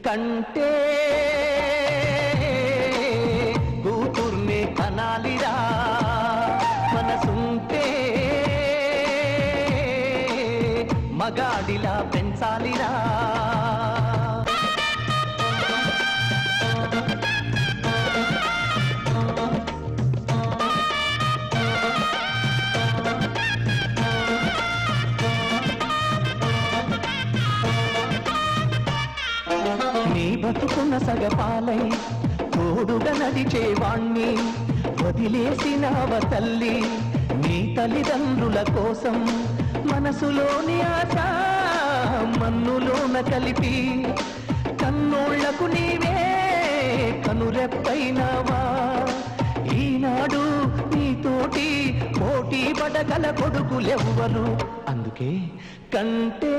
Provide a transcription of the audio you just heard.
కంటే కూతుర్నే కనాలిరా మనసుంటే మగాడిలా పెంచాలిరా నీ బతుకున్న సగపాలై తోడుగా నడిచేవాణ్ణి వదిలేసినావ తల్లి నీ తల్లిదండ్రుల కోసం మనసులోని ఆశ మన్నులోన కలిపి కన్నోళ్లకు నీవే కనురెప్పైనావా ఈనాడు నీతోటి పోటీ పడగల కొడుకులెవ్వరు అందుకే కంటే